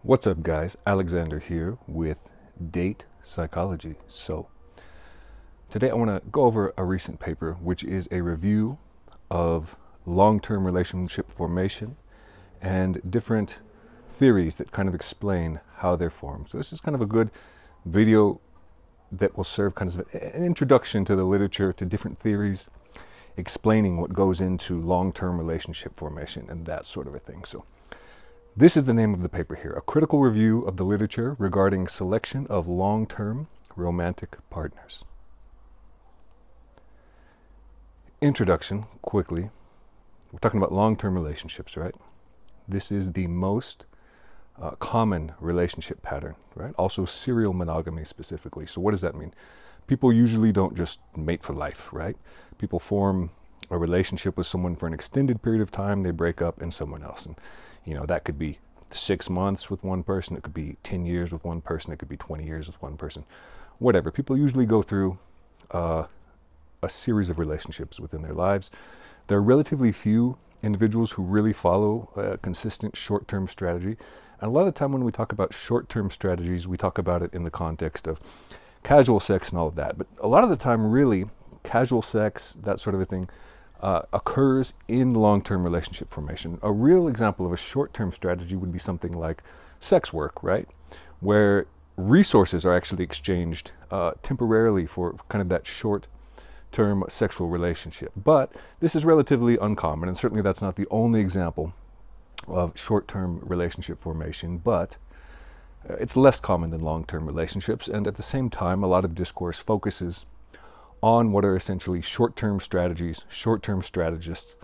What's up, guys? Alexander here with Date Psychology. So, today I want to go over a recent paper, which is a review of long-term relationship formation and different theories that kind of explain how they're formed. So this is kind of a good video that will serve kind of an introduction to the literature, to different theories, explaining what goes into long-term relationship formation and that sort of a thing. So, this is the name of the paper here, a critical review of the literature regarding selection of long-term romantic partners. Introduction, quickly. We're talking about long-term relationships, right? This is the most common relationship pattern, right? Also serial monogamy specifically. So what does that mean? People usually don't just mate for life, right? People form a relationship with someone for an extended period of time, they break up, and someone else. And that could be 6 months with one person, it could be 10 years with one person, it could be 20 years with one person, whatever. People usually go through a series of relationships within their lives. There are relatively few individuals who really follow a consistent short-term strategy. And a lot of the time when we talk about short-term strategies, we talk about it in the context of casual sex and all of that. But a lot of the time, really, casual sex, that sort of a thing, occurs in long-term relationship formation. A real example of a short-term strategy would be something like sex work, right? Where resources are actually exchanged temporarily for kind of that short-term sexual relationship. But this is relatively uncommon, and certainly that's not the only example of short-term relationship formation, but it's less common than long-term relationships, and at the same time, a lot of discourse focuses on what are essentially short-term strategies, short-term strategists,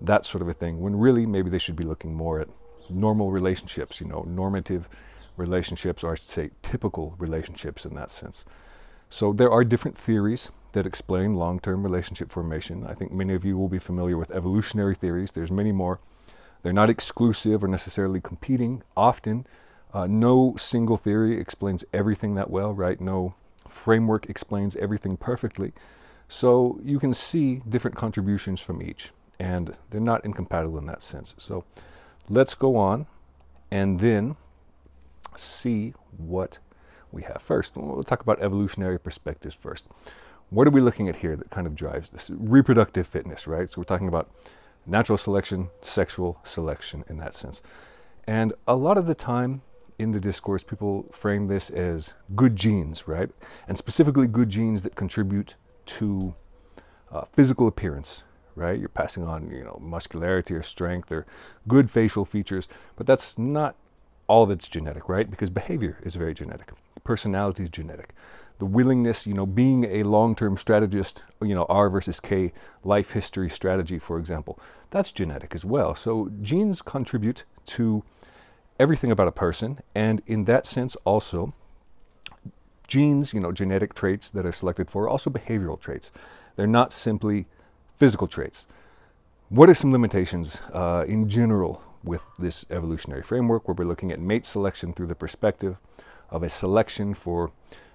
that sort of a thing, when really maybe they should be looking more at normal relationships, normative relationships, or I should say typical relationships in that sense. So there are different theories that explain long-term relationship formation. I think many of you will be familiar with evolutionary theories. There's many more. They're not exclusive or necessarily competing. Often, no single theory explains everything that well, right? No framework explains everything perfectly. So you can see different contributions from each, and they're not incompatible in that sense. So let's go on and then see what we have first. We'll talk about evolutionary perspectives first. What are we looking at here that kind of drives this? Reproductive fitness, right? So we're talking about natural selection, sexual selection in that sense. And a lot of the time, in the discourse, people frame this as good genes, right? And specifically good genes that contribute to physical appearance, right? You're passing on, muscularity or strength or good facial features, but that's not all that's genetic, right? Because behavior is very genetic. Personality is genetic. The willingness, being a long-term strategist, R versus K, life history strategy, for example, that's genetic as well. So genes contribute to everything about a person, and in that sense also, genes, genetic traits that are selected for, are also behavioral traits. They're not simply physical traits. What are some limitations in general with this evolutionary framework, where we're looking at mate selection through the perspective of a selection for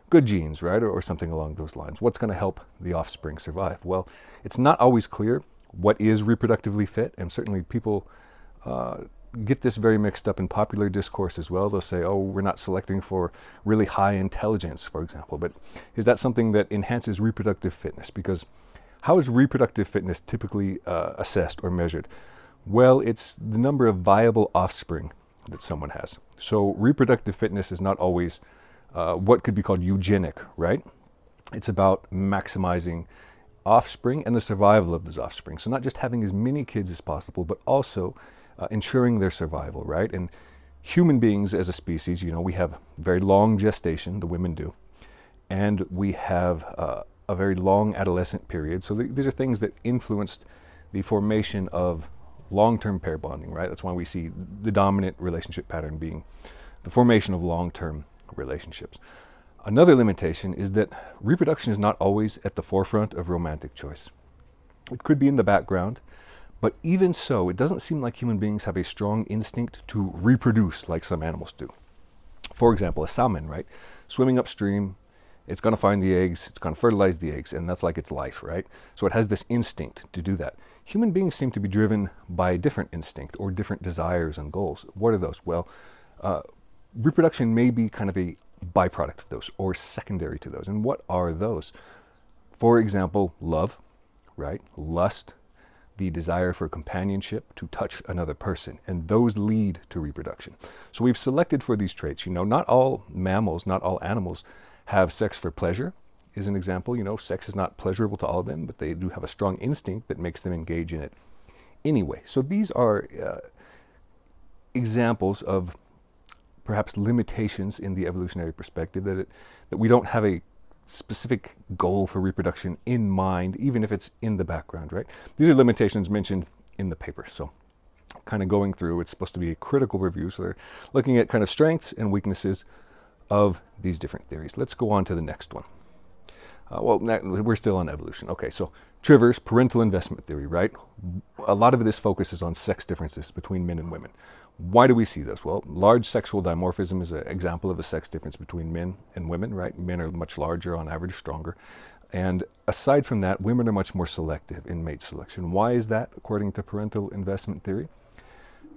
good genes, right, or something along those lines? What's going to help the offspring survive? Well, it's not always clear what is reproductively fit, and certainly people get this very mixed up in popular discourse as well. They'll say, oh, we're not selecting for really high intelligence, for example. But is that something that enhances reproductive fitness? Because how is reproductive fitness typically assessed or measured? Well, it's the number of viable offspring that someone has. So reproductive fitness is not always what could be called eugenic, right? It's about maximizing offspring and the survival of those offspring. So not just having as many kids as possible, but also ensuring their survival, right? And human beings as a species, we have very long gestation, the women do, and we have a very long adolescent period. So these are things that influenced the formation of long-term pair bonding, right? That's why we see the dominant relationship pattern being the formation of long-term relationships. Another limitation is that reproduction is not always at the forefront of romantic choice. It could be in the background, but even so, it doesn't seem like human beings have a strong instinct to reproduce like some animals do. For example, a salmon, right? Swimming upstream, it's going to find the eggs, it's going to fertilize the eggs, and that's like its life, right? So it has this instinct to do that. Human beings seem to be driven by a different instinct or different desires and goals. What are those? Well, reproduction may be kind of a byproduct of those or secondary to those. And what are those? For example, love, right? Lust, the desire for companionship, to touch another person, and those lead to reproduction. So we've selected for these traits. Not all mammals, not all animals have sex for pleasure, is an example. Sex is not pleasurable to all of them, but they do have a strong instinct that makes them engage in it anyway. So these are examples of perhaps limitations in the evolutionary perspective, that we don't have a specific goal for reproduction in mind, even if it's in the background, right? These are limitations mentioned in the paper. So kind of going through, it's supposed to be a critical review. So they're looking at kind of strengths and weaknesses of these different theories. Let's go on to the next one. We're still on evolution. Okay, so Trivers, parental investment theory, right? A lot of this focuses on sex differences between men and women. Why do we see this? Well, large sexual dimorphism is an example of a sex difference between men and women, right? Men are much larger, on average stronger. And aside from that, women are much more selective in mate selection. Why is that, according to parental investment theory?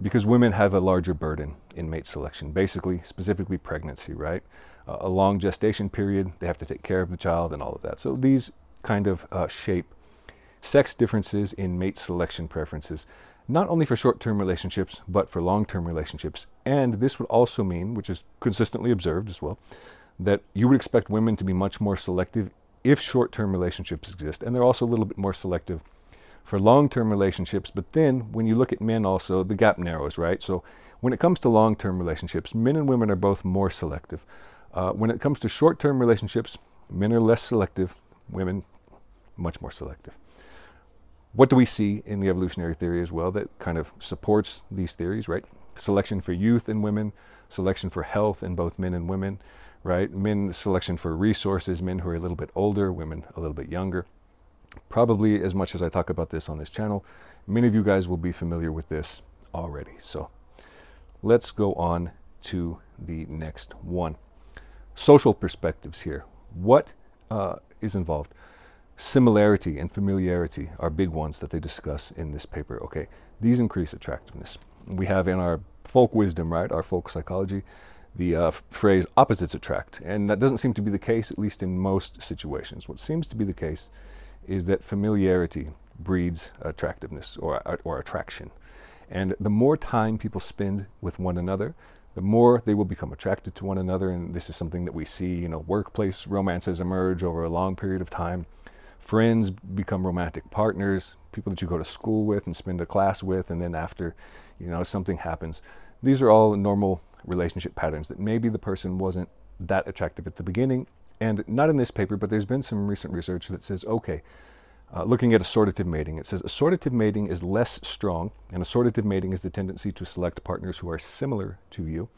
Because women have a larger burden in mate selection, specifically pregnancy, right? A long gestation period, they have to take care of the child and all of that. So these kind of shape sex differences in mate selection preferences, not only for short-term relationships, but for long-term relationships. And this would also mean, which is consistently observed as well, that you would expect women to be much more selective if short-term relationships exist. And they're also a little bit more selective for long-term relationships. But then when you look at men also, the gap narrows, right? So when it comes to long-term relationships, men and women are both more selective. When it comes to short-term relationships, men are less selective, women much more selective. What do we see in the evolutionary theory as well that kind of supports these theories, right? Selection for youth in women, selection for health in both men and women, right? Men, selection for resources, men who are a little bit older, women a little bit younger. Probably as much as I talk about this on this channel, many of you guys will be familiar with this already. So let's go on to the next one. Social perspectives here. What is involved? Similarity and familiarity are big ones that they discuss in this paper. Okay, these increase attractiveness. We have in our folk wisdom, right, our folk psychology, the phrase opposites attract. And that doesn't seem to be the case, at least in most situations. What seems to be the case is that familiarity breeds attractiveness or attraction. And the more time people spend with one another, the more they will become attracted to one another. And this is something that we see, workplace romances emerge over a long period of time. Friends become romantic partners, people that you go to school with and spend a class with, and then after, something happens. These are all normal relationship patterns that maybe the person wasn't that attractive at the beginning. And not in this paper, but there's been some recent research that says, okay, looking at assortative mating, it says assortative mating is less strong, and assortative mating is the tendency to select partners who are similar to you,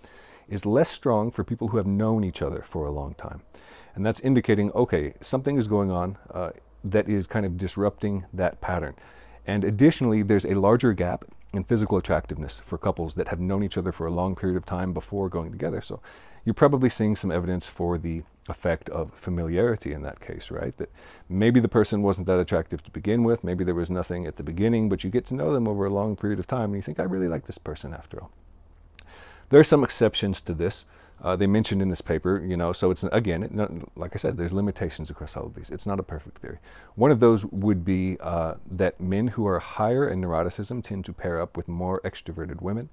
is less strong for people who have known each other for a long time. And that's indicating, okay, something is going on that is kind of disrupting that pattern. And additionally, there's a larger gap in physical attractiveness for couples that have known each other for a long period of time before going together. So you're probably seeing some evidence for the effect of familiarity in that case, right? That maybe the person wasn't that attractive to begin with, maybe there was nothing at the beginning, but you get to know them over a long period of time and you think, I really like this person after all. There are some exceptions to this. They mentioned in this paper, so it's, again, like I said, there's limitations across all of these. It's not a perfect theory. One of those would be that men who are higher in neuroticism tend to pair up with more extroverted women.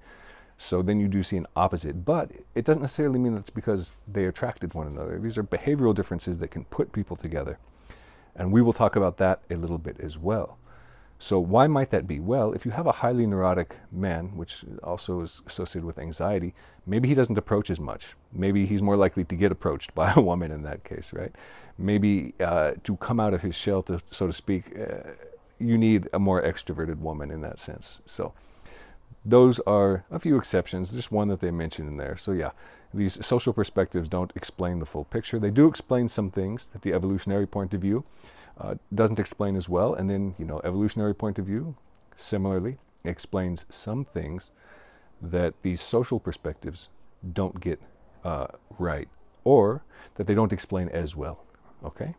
So then you do see an opposite, but it doesn't necessarily mean that's because they attracted one another. These are behavioral differences that can put people together. And we will talk about that a little bit as well. So why might that be? Well, if you have a highly neurotic man, which also is associated with anxiety, maybe he doesn't approach as much. Maybe he's more likely to get approached by a woman in that case, right? Maybe to come out of his shell, so to speak, you need a more extroverted woman in that sense. So those are a few exceptions, just one that they mentioned in there. So yeah, these social perspectives don't explain the full picture. They do explain some things that the evolutionary point of view doesn't explain as well. And then, evolutionary point of view, similarly, explains some things that these social perspectives don't get right, or that they don't explain as well, okay?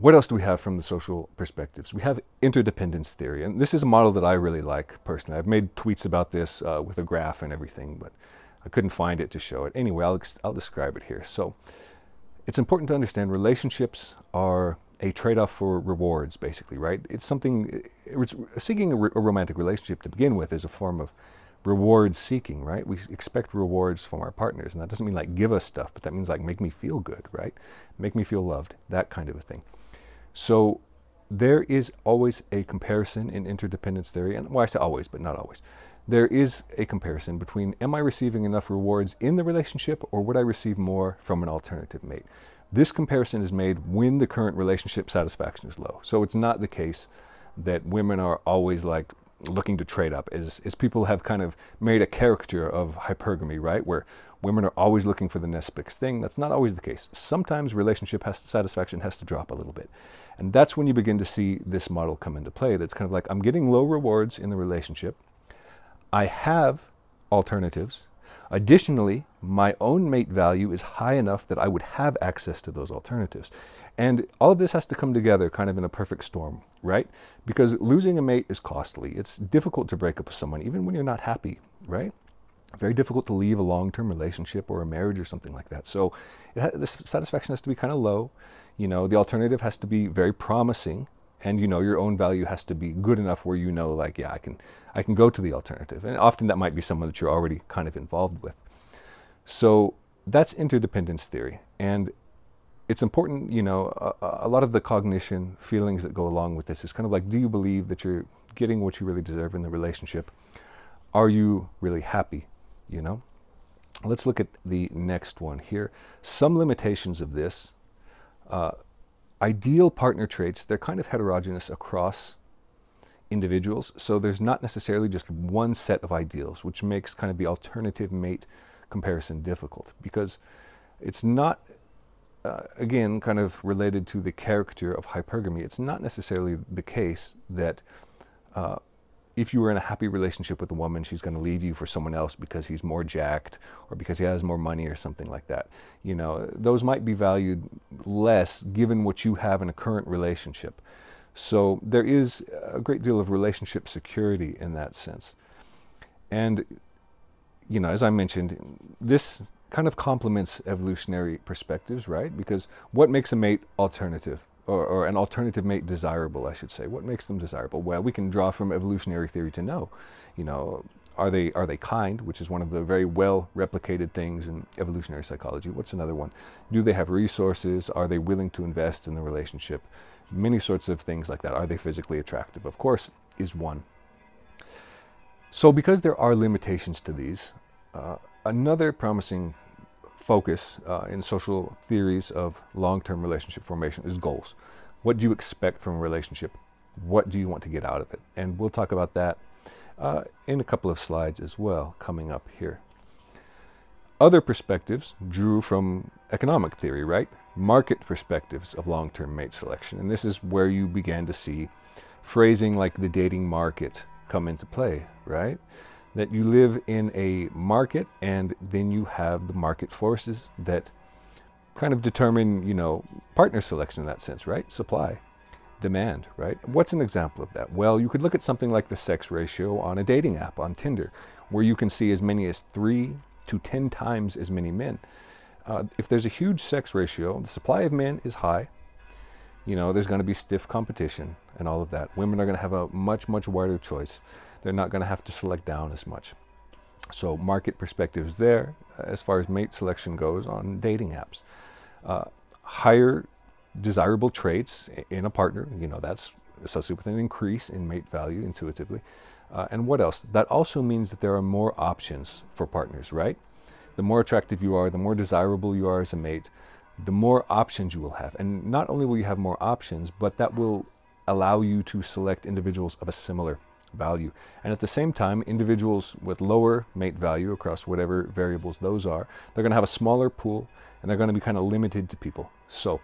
What else do we have from the social perspectives? We have interdependence theory, and this is a model that I really like personally. I've made tweets about this with a graph and everything, but I couldn't find it to show it. Anyway, I'll describe it here. So it's important to understand relationships are a trade-off for rewards, basically, right? It's something, seeking a romantic relationship to begin with is a form of reward seeking, right? We expect rewards from our partners, and that doesn't mean like give us stuff, but that means like make me feel good, right? Make me feel loved, that kind of a thing. So there is always a comparison in interdependence theory, and well, I say always, but not always. There is a comparison between, am I receiving enough rewards in the relationship, or would I receive more from an alternative mate? This comparison is made when the current relationship satisfaction is low. So it's not the case that women are always like looking to trade up, as people have kind of made a caricature of hypergamy, right? Where women are always looking for the next big thing. That's not always the case. Sometimes relationship satisfaction has to drop a little bit. And that's when you begin to see this model come into play. That's kind of like, I'm getting low rewards in the relationship. I have alternatives. Additionally, my own mate value is high enough that I would have access to those alternatives. And all of this has to come together kind of in a perfect storm, right? Because losing a mate is costly. It's difficult to break up with someone, even when you're not happy, right? Very difficult to leave a long-term relationship or a marriage or something like that. So the satisfaction has to be kind of low. You know, the alternative has to be very promising, and you know, your own value has to be good enough where you know, like, yeah, I can go to the alternative. And often that might be someone that you're already kind of involved with. So that's interdependence theory. And it's important, you know, a lot of the cognition feelings that go along with this is kind of like, do you believe that you're getting what you really deserve in the relationship? Are you really happy, you know? Let's look at the next one here. Some limitations of this. Ideal partner traits, they're kind of heterogeneous across individuals, so there's not necessarily just one set of ideals, which makes kind of the alternative mate comparison difficult, because it's not, again, kind of related to the character of hypergamy. It's not necessarily the case that if you were in a happy relationship with a woman, she's going to leave you for someone else because he's more jacked or because he has more money or something like that. You know, those might be valued less given what you have in a current relationship. So there is a great deal of relationship security in that sense. And, you know, as I mentioned, this kind of complements evolutionary perspectives, right? Because what makes a mate alternative? Or an alternative mate desirable, I should say. What makes them desirable? Well, we can draw from evolutionary theory to know, you know, are they kind, which is one of the very well replicated things in evolutionary psychology. What's another one? Do they have resources? Are they willing to invest in the relationship? Many sorts of things like that. Are they physically attractive? Of course, is one. So because there are limitations to these, another promising focus in social theories of long-term relationship formation is goals. What do you expect from a relationship? What do you want to get out of it? And we'll talk about that in a couple of slides as well coming up here. Other perspectives drew from economic theory, right? Market perspectives of long-term mate selection. And this is where you began to see phrasing like the dating market come into play, right? That you live in a market, and then you have the market forces that kind of determine, you know, partner selection in that sense, right? Supply, demand, right? What's an example of that? Well, you could look at something like the sex ratio on a dating app on Tinder, where you can see as many as 3 to 10 times as many men. If there's a huge sex ratio, the supply of men is high. You know, there's going to be stiff competition and all of that. Women are going to have a much, much wider choice. They're not going to have to select down as much. So market perspectives there as far as mate selection goes on dating apps. Higher desirable traits in a partner, you know, that's associated with an increase in mate value intuitively. And what else? That also means that there are more options for partners, right? The more attractive you are, the more desirable you are as a mate, the more options you will have. And not only will you have more options, but that will allow you to select individuals of a similar value. And at the same time, individuals with lower mate value across whatever variables those are, they're going to have a smaller pool, and they're going to be kind of limited to people. So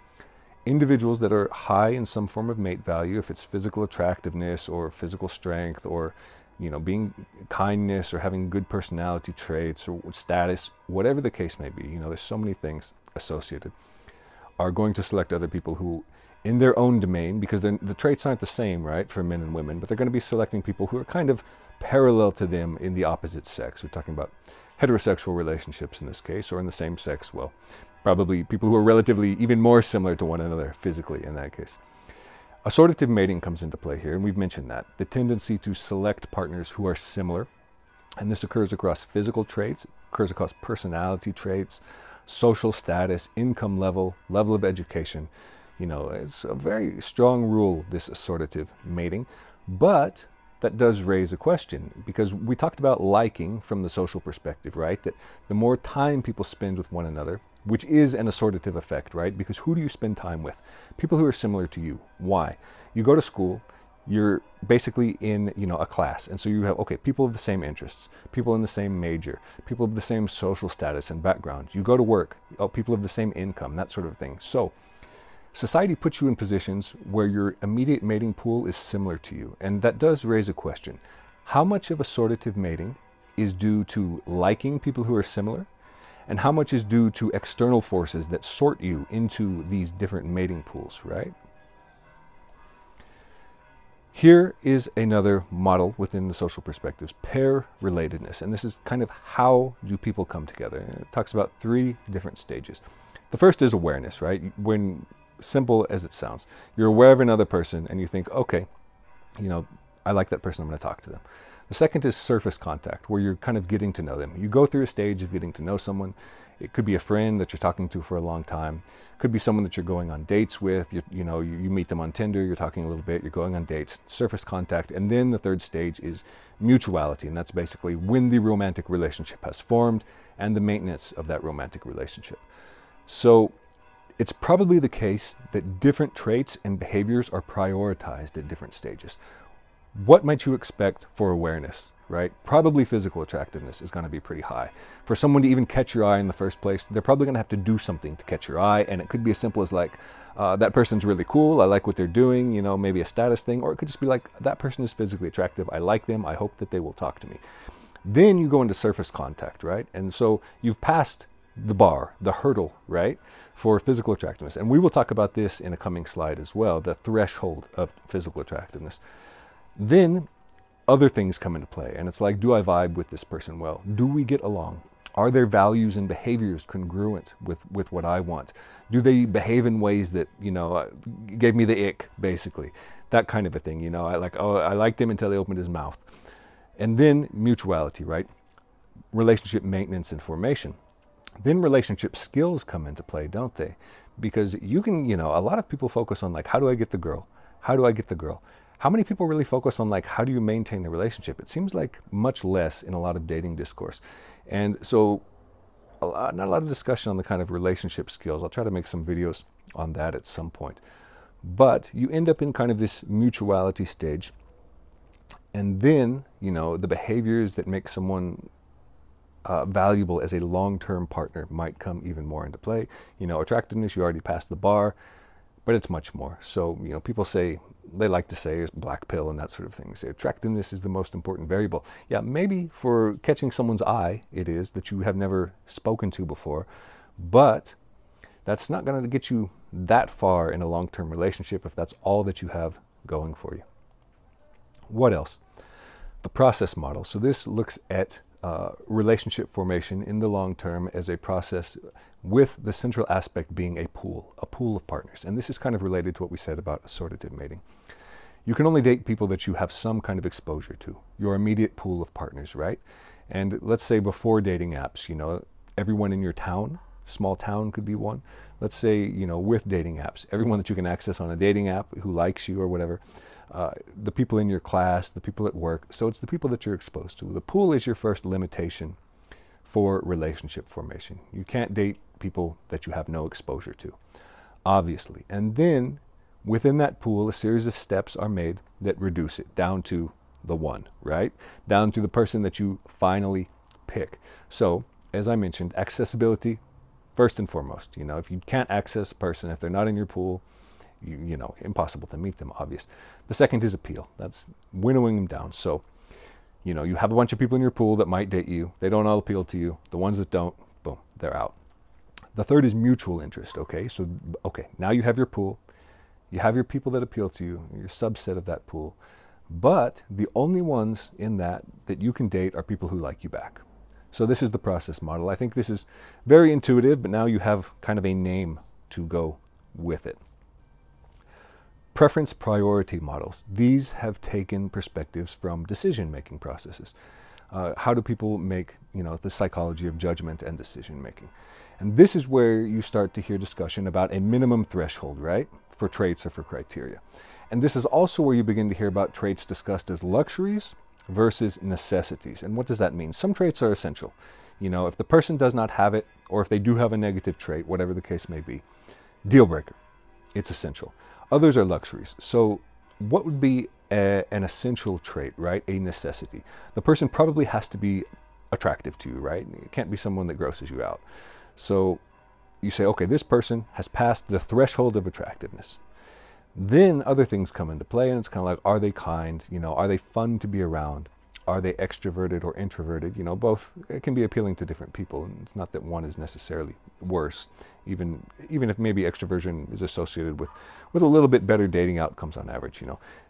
individuals that are high in some form of mate value, if it's physical attractiveness or physical strength or, you know, being kindness or having good personality traits or status, whatever the case may be, you know, there's so many things associated, are going to select other people who in their own domain, because the traits aren't the same, right, for men and women, but they're going to be selecting people who are kind of parallel to them in the opposite sex. We're talking about heterosexual relationships in this case, or in the same sex, well, probably people who are relatively even more similar to one another physically in that case. Assortative mating comes into play here, and we've mentioned that. The tendency to select partners who are similar, and this occurs across physical traits, occurs across personality traits, social status, income level, level of education. It's a very strong rule, this assortative mating, but that does raise a question, because we talked about liking from the social perspective, right? That the more time people spend with one another, which is an assortative effect, right? Because who do you spend time with? People who are similar to you. Why? You go to school, you're basically in, a class. And so you have, people of the same interests, people in the same major, people of the same social status and background. You go to work, people of the same income, that sort of thing. So society puts you in positions where your immediate mating pool is similar to you. And that does raise a question. How much of assortative mating is due to liking people who are similar? And how much is due to external forces that sort you into these different mating pools, right? Here is another model within the social perspectives, pair relatedness. And this is kind of how do people come together. And it talks about 3 different stages. The first is awareness, right? When simple as it sounds, you're aware of another person and you think, okay, I like that person, I'm going to talk to them. The second is surface contact, where you're kind of getting to know them. You go through a stage of getting to know someone. It could be a friend that you're talking to for a long time. It could be someone that you're going on dates with. You meet them on Tinder, you're talking a little bit, you're going on dates, surface contact. And then the third stage is mutuality, and that's basically when the romantic relationship has formed and the maintenance of that romantic relationship. So it's probably the case that different traits and behaviors are prioritized at different stages. What might you expect for awareness, right? Probably physical attractiveness is going to be pretty high. For someone to even catch your eye in the first place, they're probably going to have to do something to catch your eye, and it could be as simple as like, that person's really cool, I like what they're doing, maybe a status thing, or it could just be like, that person is physically attractive, I like them, I hope that they will talk to me. Then you go into surface contact, right? And so you've passed the bar, the hurdle, right, for physical attractiveness. And we will talk about this in a coming slide as well, the threshold of physical attractiveness. Then other things come into play, and it's like, do I vibe with this person well? Do we get along? Are their values and behaviors congruent with what I want? Do they behave in ways that, gave me the ick, basically? That kind of a thing, I liked him until he opened his mouth. And then mutuality, right? Relationship maintenance and formation. Then relationship skills come into play, don't they? Because you can, a lot of people focus on like, how do I get the girl? How do I get the girl? How many people really focus on like, how do you maintain the relationship? It seems like much less in a lot of dating discourse. And so not a lot of discussion on the kind of relationship skills. I'll try to make some videos on that at some point. But you end up in kind of this mutuality stage. And then, the behaviors that make someone valuable as a long-term partner might come even more into play. Attractiveness, you already passed the bar, but it's much more. So, people say, they like to say is black pill and that sort of thing. Say attractiveness is the most important variable. Yeah, maybe for catching someone's eye, it is that you have never spoken to before, but that's not going to get you that far in a long-term relationship if that's all that you have going for you. What else? The process model. So this looks at relationship formation in the long term as a process with the central aspect being a pool of partners. And this is kind of related to what we said about assortative mating. You can only date people that you have some kind of exposure to, your immediate pool of partners, right? And let's say before dating apps, everyone in your town, small town could be one. Let's say, with dating apps, everyone that you can access on a dating app who likes you or whatever, the people in your class, the people at work. So it's the people that you're exposed to. The pool is your first limitation for relationship formation. You can't date people that you have no exposure to, obviously. And then within that pool, a series of steps are made that reduce it down to the one, right? Down to the person that you finally pick. So, as I mentioned, accessibility, first and foremost. If you can't access a person, if they're not in your pool, impossible to meet them, obvious. The second is appeal. That's winnowing them down. So, you have a bunch of people in your pool that might date you. They don't all appeal to you. The ones that don't, boom, they're out. The third is mutual interest, okay? So, now you have your pool. You have your people that appeal to you, your subset of that pool. But the only ones in that you can date are people who like you back. So this is the process model. I think this is very intuitive, but now you have kind of a name to go with it. Preference priority models. These have taken perspectives from decision-making processes. How do people make, the psychology of judgment and decision-making? And this is where you start to hear discussion about a minimum threshold, right? For traits or for criteria. And this is also where you begin to hear about traits discussed as luxuries versus necessities. And what does that mean? Some traits are essential. If the person does not have it, or if they do have a negative trait, whatever the case may be, deal breaker. It's essential. Others are luxuries. So what would be an essential trait, right? A necessity. The person probably has to be attractive to you, right? It can't be someone that grosses you out. So you say, okay, this person has passed the threshold of attractiveness. Then other things come into play, and it's kind of like, are they kind? Are they fun to be around? Are they extroverted or introverted? Both. It can be appealing to different people, and it's not that one is necessarily worse, even if maybe extroversion is associated with a little bit better dating outcomes on average.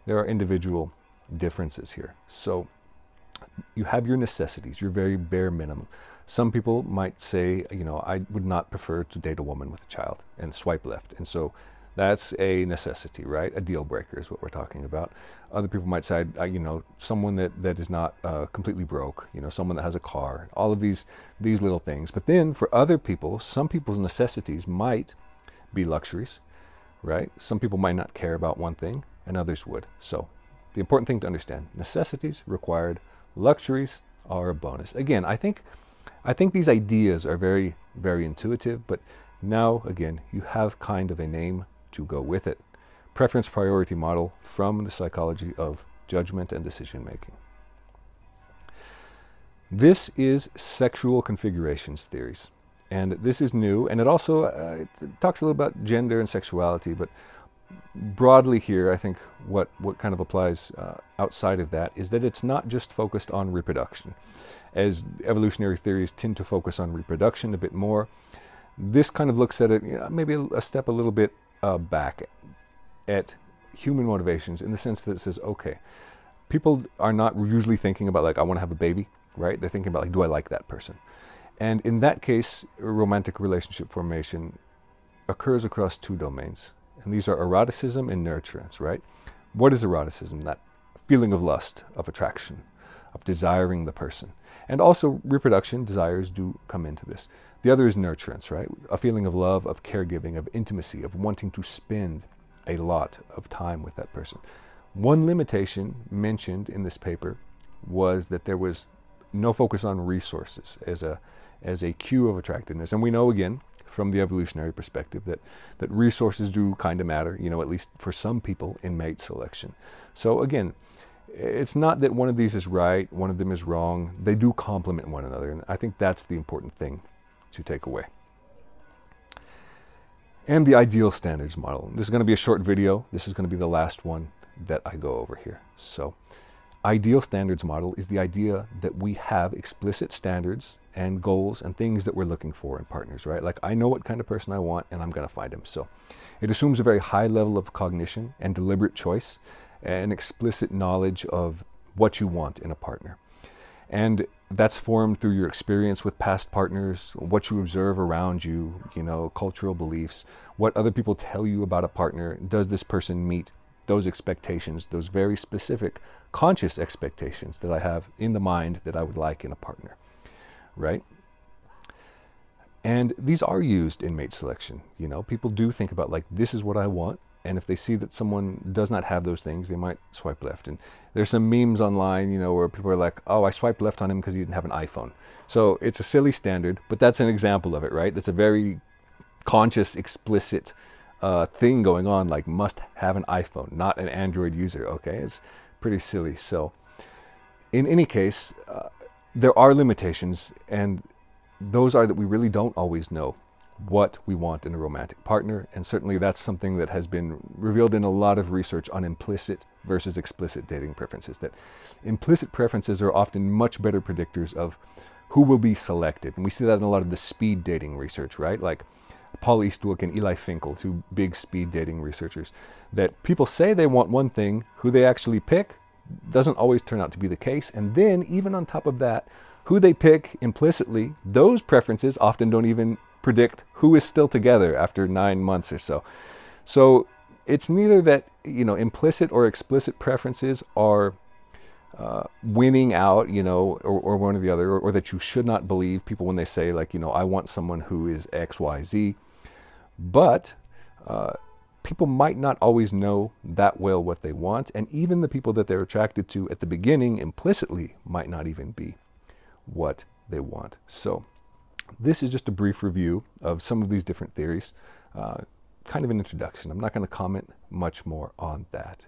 There are individual differences here. So you have your necessities, your very bare minimum. Some people might say, I would not prefer to date a woman with a child, and swipe left. And so that's a necessity, right? A deal breaker is what we're talking about. Other people might say, someone that is not completely broke, someone that has a car, all of these little things. But then for other people, some people's necessities might be luxuries, right? Some people might not care about one thing and others would. So the important thing to understand, necessities required, luxuries are a bonus. Again, I think these ideas are very, very intuitive, but now, again, you have kind of a name to go with it. Preference priority model from the psychology of judgment and decision making. This is sexual configurations theories, and this is new, and it also it talks a little about gender and sexuality, but broadly here, I think what kind of applies outside of that is that it's not just focused on reproduction. As evolutionary theories tend to focus on reproduction a bit more, this kind of looks at it maybe a step a little bit back at human motivations, in the sense that it says, okay, people are not usually thinking about like, I want to have a baby, right? They're thinking about like, do I like that person? And in that case, romantic relationship formation occurs across two domains. And these are eroticism and nurturance, right? What is eroticism? That feeling of lust, of attraction, of desiring the person. And also reproduction, desires do come into this. The other is nurturance, right? A feeling of love, of caregiving, of intimacy, of wanting to spend a lot of time with that person. One limitation mentioned in this paper was that there was no focus on resources as a cue of attractiveness. And we know, again, from the evolutionary perspective, that resources do kind of matter, at least for some people in mate selection. So again, it's not that one of these is right, one of them is wrong. They do complement one another, and I think that's the important thing to take away. And the ideal standards model. This is going to be a short video. This is going to be the last one that I go over here. So, ideal standards model is the idea that we have explicit standards and goals and things that we're looking for in partners, right? Like, I know what kind of person I want, and I'm going to find him. So it assumes a very high level of cognition and deliberate choice, and explicit knowledge of what you want in a partner. And that's formed through your experience with past partners, what you observe around you, cultural beliefs, what other people tell you about a partner. Does this person meet those expectations, those very specific conscious expectations that I have in the mind that I would like in a partner, right? And these are used in mate selection. People do think about like, this is what I want. And if they see that someone does not have those things, they might swipe left. And there's some memes online, where people are like, oh, I swiped left on him because he didn't have an iPhone. So it's a silly standard, but that's an example of it, right? That's a very conscious, explicit thing going on, like must have an iPhone, not an Android user, okay? It's pretty silly. So in any case, there are limitations, and those are that we really don't always know what we want in a romantic partner. And certainly that's something that has been revealed in a lot of research on implicit versus explicit dating preferences, that implicit preferences are often much better predictors of who will be selected. And we see that in a lot of the speed dating research, right? Like Paul Eastwick and Eli Finkel, two big speed dating researchers, that people say they want one thing, who they actually pick doesn't always turn out to be the case. And then even on top of that, who they pick implicitly, those preferences often don't even predict who is still together after 9 months or so. So it's neither that, implicit or explicit preferences are winning out, or one or the other, or that you should not believe people when they say, like, I want someone who is X, Y, Z. But people might not always know that well what they want, and even the people that they're attracted to at the beginning implicitly might not even be what they want. So this is just a brief review of some of these different theories, kind of an introduction. I'm not going to comment much more on that.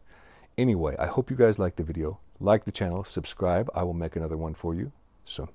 Anyway, I hope you guys liked the video. Like the channel, subscribe. I will make another one for you soon.